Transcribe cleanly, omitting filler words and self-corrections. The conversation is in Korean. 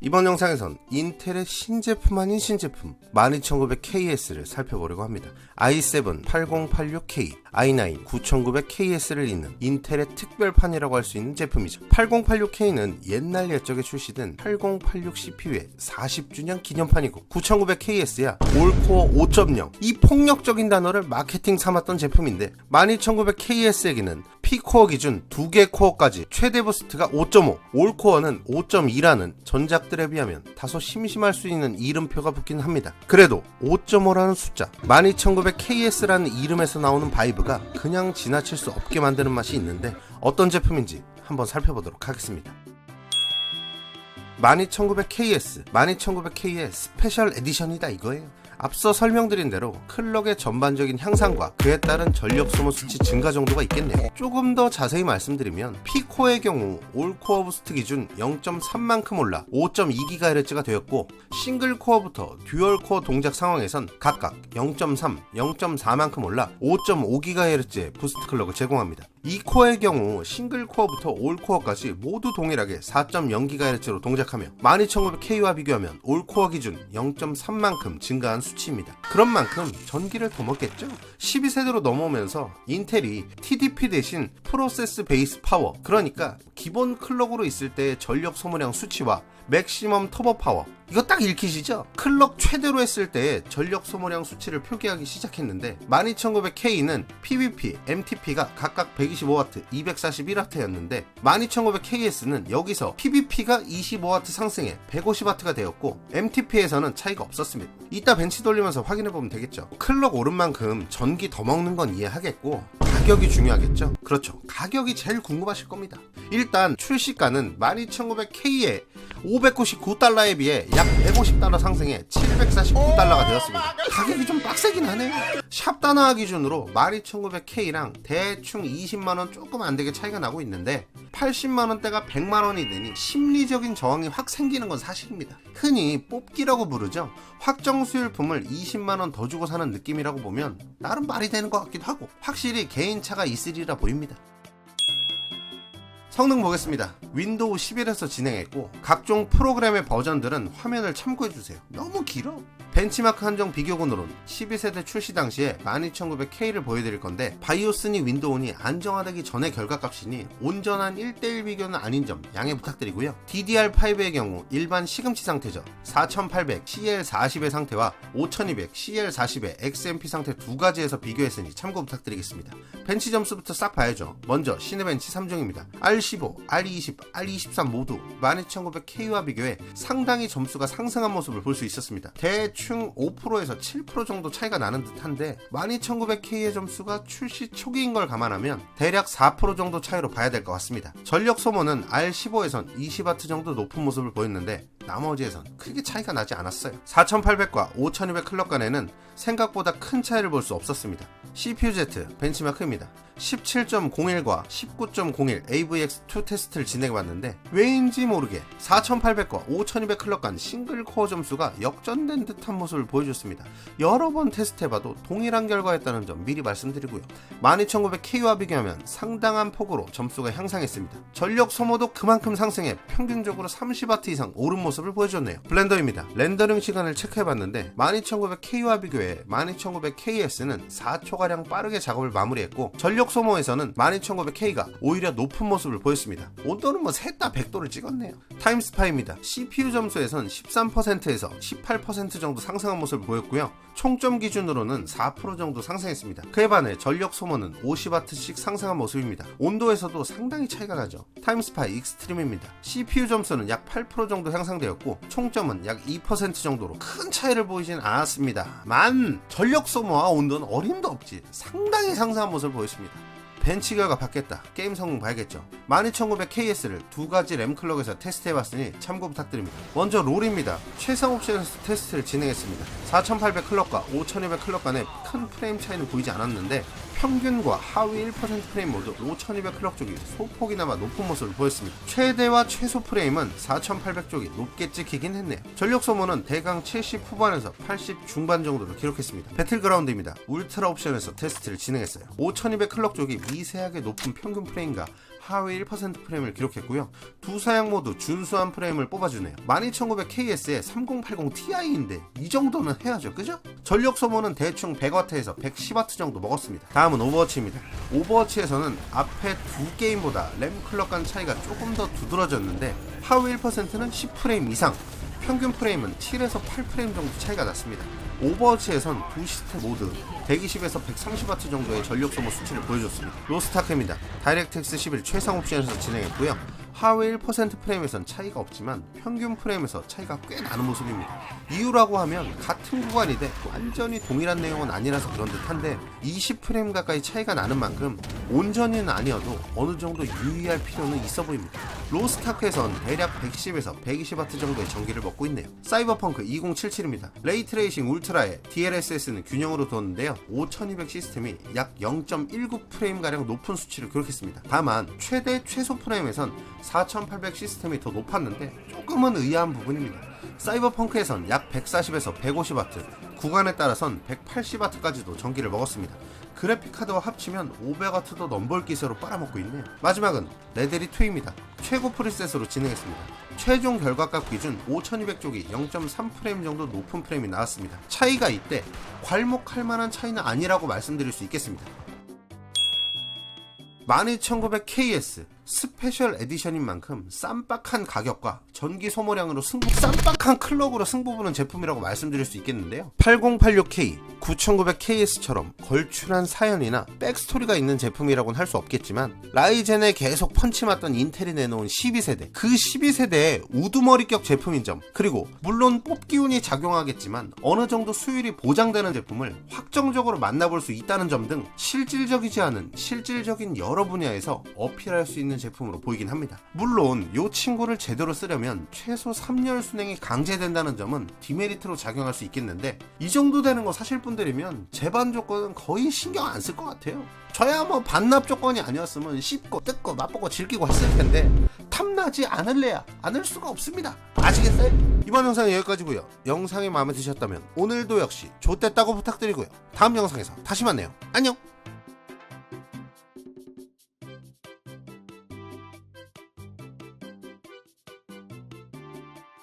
이번 영상에선 인텔의 신제품 아닌 신제품 12900KS를 살펴보려고 합니다. i7 8086K, i9 9900KS를 잇는 인텔의 특별판이라고 할 수 있는 제품이죠. 8086K는 옛날 옛적에 출시된 8086 CPU의 40주년 기념판이고 9900KS야 올코어 5.0 이 폭력적인 단어를 마케팅 삼았던 제품인데 12900KS에게는 P코어 기준 2개 코어까지 최대 부스트가 5.5, 올코어는 5.2라는 전작들에 비하면 다소 심심할 수 있는 이름표가 붙긴 합니다. 그래도 5.5라는 숫자, 12900KS라는 이름에서 나오는 바이브가 그냥 지나칠 수 없게 만드는 맛이 있는데 어떤 제품인지 한번 살펴보도록 하겠습니다. 12900KS, 12900K의 스페셜 에디션이다 이거예요. 앞서 설명드린 대로 클럭의 전반적인 향상과 그에 따른 전력 소모 수치 증가 정도가 있겠네요. 조금 더 자세히 말씀드리면 P코어의 경우 올코어 부스트 기준 0.3만큼 올라 5.2GHz가 되었고 싱글코어부터 듀얼코어 동작 상황에선 각각 0.3, 0.4만큼 올라 5.5GHz의 부스트 클럭을 제공합니다. 이 코어의 경우 싱글코어부터 올코어까지 모두 동일하게 4.0GHz로 동작하며 12900K와 비교하면 올코어 기준 0.3만큼 증가한 수치입니다. 그런 만큼 전기를 더 먹겠죠? 12세대로 넘어오면서 인텔이 TDP 대신 프로세스 베이스 파워, 그러니까 기본 클럭으로 있을 때의 전력 소모량 수치와 맥시멈 터보 파워, 이거 딱 읽히시죠? 클럭 최대로 했을 때의 전력 소모량 수치를 표기하기 시작했는데 12900K는 PVP, MTP가 각각 125W, 241W였는데 12900KS는 여기서 PVP가 25W 상승해 150W가 되었고 MTP에서는 차이가 없었습니다. 이따 벤치 돌리면서 확인해보면 되겠죠. 클럭 오른 만큼 전기 더 먹는 건 이해하겠고 가격이 중요하겠죠? 그렇죠. 가격이 제일 궁금하실 겁니다. 일단 출시가는 12900K에 599달러에 비해 약 150달러 상승해 749달러가 되었습니다. 가격이 좀 빡세긴 하네요. 샵 단화 기준으로 12900K랑 대충 20만원 조금 안되게 차이가 나고 있는데 80만원대가 100만원이 되니 심리적인 저항이 확 생기는 건 사실입니다. 흔히 뽑기라고 부르죠. 확정 수율품을 20만원 더 주고 사는 느낌이라고 보면 나름 말이 되는 것 같기도 하고 확실히 개인차가 있으리라 보입니다. 성능 보겠습니다. 윈도우 11에서 진행했고 각종 프로그램의 버전들은 화면을 참고해주세요. 너무 길어. 벤치마크 한정 비교군으로는 12세대 출시 당시에 12900K를 보여드릴 건데 바이오스니 윈도우니 안정화되기 전의 결과값이니 온전한 1:1 비교는 아닌 점 양해 부탁드리고요. DDR5의 경우 일반 시금치 상태죠. 4800 CL40의 상태와 5200 CL40의 XMP 상태 두 가지에서 비교했으니 참고 부탁드리겠습니다. 벤치 점수부터 싹 봐야죠. 먼저 시네벤치 3종입니다. R15, R20, R23 모두 12900K와 비교해 상당히 점수가 상승한 모습을 볼 수 있었습니다. 대충 5%에서 7% 정도 차이가 나는 듯한데 12900K의 점수가 출시 초기인 걸 감안하면 대략 4% 정도 차이로 봐야 될 것 같습니다. 전력 소모는 R15에선 20W 정도 높은 모습을 보였는데 나머지에선 크게 차이가 나지 않았어요. 4800과 5200 클럭 간에는 생각보다 큰 차이를 볼 수 없었습니다. CPU-Z 벤치마크입니다. 17.01과 19.01 AVX2 테스트를 진행해봤는데 왜인지 모르게 4800과 5200 클럭 간 싱글 코어 점수가 역전된 듯한 모습을 보여줬습니다. 여러 번 테스트해봐도 동일한 결과였다는 점 미리 말씀드리고요. 12900K와 비교하면 상당한 폭으로 점수가 향상했습니다. 전력 소모도 그만큼 상승해 평균적으로 30W 이상 오른 모습을 보여줬네요. 블렌더입니다. 렌더링 시간을 체크해봤는데 12900K와 비교해 12900KS는 4초가량 빠르게 작업을 마무리했고 전력 소모에서는 12900K가 오히려 높은 모습을 보였습니다. 온도는 뭐 셋 다 100도를 찍었네요. 타임스파입니다. CPU 점수에선 13%에서 18% 정도 상승한 모습을 보였고요. 총점 기준으로는 4% 정도 상승했습니다. 그에 반해 전력 소모는 50W씩 상승한 모습입니다. 온도에서도 상당히 차이가 나죠. 타임스파이 익스트림입니다. CPU 점수는 약 8% 정도 향상되었고 총점은 약 2% 정도로 큰 차이를 보이진 않았습니다만 전력 소모와 온도는 어림도 없지 상당히 상승한 모습을 보였습니다. 벤치 결과 받겠다. 게임 성능 봐야겠죠. 12900KS를 두 가지 램 클럭에서 테스트해봤으니 참고 부탁드립니다. 먼저 롤입니다. 최상 옵션에서 테스트를 진행했습니다. 4800 클럭과 5200 클럭 간의 큰 프레임 차이는 보이지 않았는데 평균과 하위 1% 프레임 모두 5200 클럭 쪽이 소폭이나마 높은 모습을 보였습니다. 최대와 최소 프레임은 4800 쪽이 높게 찍히긴 했네요. 전력 소모는 대강 70 후반에서 80 중반 정도로 기록했습니다. 배틀그라운드입니다. 울트라 옵션에서 테스트를 진행했어요. 5200 클럭 쪽이 미세하게 높은 평균 프레임과 하위 1% 프레임을 기록했고요. 두 사양 모두 준수한 프레임을 뽑아주네요. 12900KS에 3080ti인데 이 정도는 해야죠, 그죠? 전력 소모는 대충 100W에서 110W 정도 먹었습니다. 다음은 오버워치입니다. 오버워치에서는 앞에 두 게임보다 램 클럭 간 차이가 조금 더 두드러졌는데 하위 1%는 10프레임 이상, 평균 프레임은 7에서 8프레임 정도 차이가 났습니다. 오버워치에선 두 시스템 모두 120에서 130W 정도의 전력 소모 수치를 보여줬습니다. 로스트아크입니다. 다이렉트X 11 최상 옵션에서 진행했고요. 하위 1% 프레임에선 차이가 없지만 평균 프레임에서 차이가 꽤 나는 모습입니다. 이유라고 하면 같은 구간인데 완전히 동일한 내용은 아니라서 그런 듯한데 20프레임 가까이 차이가 나는 만큼 온전히는 아니어도 어느 정도 유의할 필요는 있어 보입니다. 로스트아크에선 대략 110에서 120W 정도의 전기를 먹고 있네요. 사이버펑크 2077입니다. 레이트레이싱 울트라에 DLSS는 균형으로 두었는데요. 5200 시스템이 약 0.19프레임가량 높은 수치를 기록했습니다. 다만 최소 프레임에선 4800 시스템이 더 높았는데 조금은 의아한 부분입니다. 사이버펑크에선 약 140에서 150W, 구간에 따라선 180W까지도 전기를 먹었습니다. 그래픽카드와 합치면 500W도 넘볼 기세로 빨아먹고 있네요. 마지막은 레데리2입니다. 최고 프리셋으로 진행했습니다. 최종 결과값 기준 5200쪽이 0.3프레임 정도 높은 프레임이 나왔습니다. 차이가 이때 괄목할 만한 차이는 아니라고 말씀드릴 수 있겠습니다. 12900KS 스페셜 에디션인 만큼 쌈박한 가격과 전기 소모량으로 쌈박한 클럭으로 승부보는 제품이라고 말씀드릴 수 있겠는데요. 8086K, 9900KS처럼 걸출한 사연이나 백스토리가 있는 제품이라고는 할 수 없겠지만 라이젠에 계속 펀치 맞던 인텔이 내놓은 12세대, 그 12세대의 우두머리격 제품인 점, 그리고 물론 뽑기운이 작용하겠지만 어느 정도 수율이 보장되는 제품을 확정적으로 만나볼 수 있다는 점 등 실질적이지 않은 실질적인 여러 분야에서 어필할 수 있는 제품으로 보이긴 합니다. 물론 이 친구를 제대로 쓰려면 최소 3열 순행이 강제된다는 점은 디메리트로 작용할 수 있겠는데 이 정도 되는 거 사실 분들이면 제반 조건은 거의 신경 안 쓸 것 같아요. 저야 뭐 반납 조건이 아니었으면 씹고 뜯고 맛보고 즐기고 했을 텐데 탐나지 않을 수가 없습니다. 아시겠어요? 이번 영상은 여기까지고요. 영상이 마음에 드셨다면 오늘도 역시 좋댔다고 부탁드리고요. 다음 영상에서 다시 만나요. 안녕.